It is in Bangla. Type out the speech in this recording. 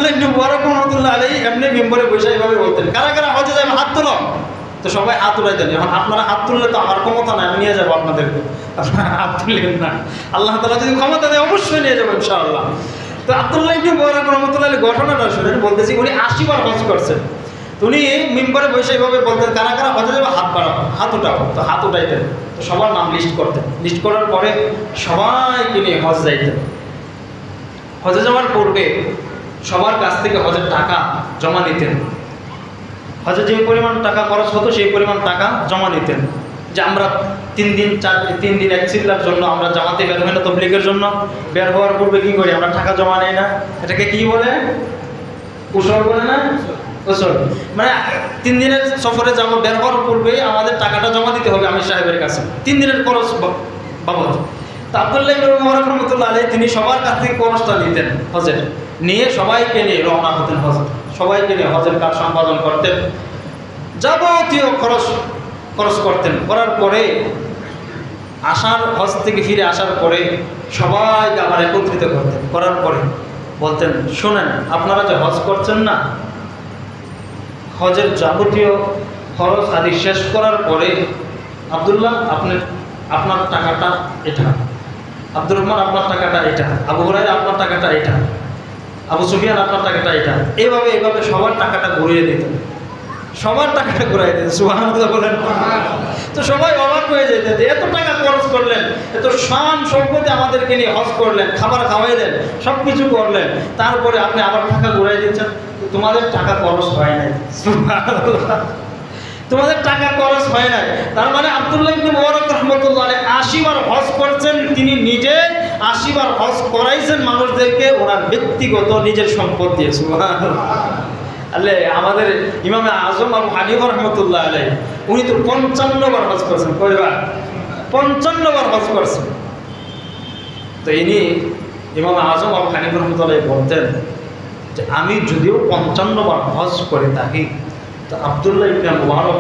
আব্দুল্লাহ ইবনে মুবারক রাহমাতুল্লাহ আলাইহি এমনি মিম্বরে বসে এইভাবে বলতেন, কারা কারা হজে যাবে হাত তোলো। তো সবাই হাত উঠাইতেন। এখন আপনারা হাত তুললে তো আমার ক্ষমতা নাই, আমি নিয়ে যাবো আপনাদেরকে, আপনারা হাত তুললেন না। আল্লাহ তাআলা যদি ক্ষমতা দেয় অবশ্যই নিয়ে যাবো ইনশাআল্লাহ। তো আব্দুল্লাহ ইবনে মুবারক রাহমাতুল্লাহ আলাইহি ঘটনাটা শুনেন, বলতেছি উনি 80 বার হজ করছেন। উনি মিম্বরে বসে এইভাবে বলতেন, কারা কারা হজে যাবে হাত বাড়াও, হাত উঠাও। তো হাত উঠাইতেন, তো সবার নাম লিস্ট করতেন। লিস্ট করার পরে সবাইকে নিয়ে হজ যাইতেন। হজে যাওয়ার পূর্বে সবার কাছ থেকে হজের টাকা জমা নিতেন। হজে যে পরিমাণ টাকা খরচ হতো সেই পরিমাণ টাকা জমা নিতেন। যে আমরা 3 দিন এক চিল্লার জন্য আমরা জামাতে বের হই না, তবলিগের জন্য বের হওয়ার পূর্বে কী করি আমরা টাকা জমা নেই না? এটাকে কি বলে? কুশল বলে না? কুশল। মানে 3 দিনের সফরে যাবো, বের হওয়ার পূর্বেই আমাদের টাকাটা জমা দিতে হবে আমির সাহেবের কাছে 3 দিনের খরচ বাবদ। তো আব্দুল্লাহ ইবনে মুবারক রাহমাতুল্লাহ আলাইহি তিনি সবার কাছ থেকে খরচটা নিতেন হজের, নিয়ে সবাইকে নিয়ে রওনা হতেন হজ, সবাইকে নিয়ে হজের কাজ সম্পাদন করতেন, যাবতীয় খরচ করতেন। করার পরে হজ থেকে ফিরে আসার পরে সবাইকে আবার একত্রিত করতেন। করার পরে বলতেন, শোনেন আপনারা যে হজ করছেন না, হজের যাবতীয় খরচ আদি শেষ করার পরে আব্দুল্লাহ আপনার টাকাটা এটা, আব্দুর রহমান আপনার টাকাটা এটা, আবু হুরায়রা আপনার টাকাটা এটা, আবু সুফিয়ান আপনার টাকাটা এটা, এইভাবে সবার টাকাটা ঘুরিয়ে দিতেন। সবার টাকাটা ঘুরাই দিতেন। সুবহানাল্লাহ বলেন। তো সবাই অবাক হয়ে যেত যে এত টাকা খরচ করলেন, এত শান সম্পত্তি আমাদেরকে নিয়ে হজ করলেন, খাবার খাওয়াইলেন, সব কিছু করলেন, তারপরে আপনি আবার টাকা ঘুরাই দিচ্ছেন। তোমাদের টাকা খরচ হয় নাই। সুবহানাল্লাহ, তোমাদের টাকা খরচ হয় নাই। তার মানে আব্দুল্লাহ ইবনে মুবারক রাহমাতুল্লাহ আলাইহি 80 বার হজ করছেন। তিনি নিজে 80 বার হজ করাইছেন মানুষদেরকে ওনার ব্যক্তিগত নিজের সম্পদ দিয়ে। সুবহানাল্লাহ। আলে আমাদের ইমামে আজম আবু হানিফা রাহমাতুল্লাহ আলাইহি উনি তো 55 বার হজ করছেন। কয়বার? 55 বার হজ করছেন। তো ইনি ইমামে আজম আবু হানিফা রাহমাতুল্লাহ আলাইহি বলতেন যে আমি যদিও 55 বার হজ করে থাকি, তো আব্দুল্লাহ ইবনে মুবারক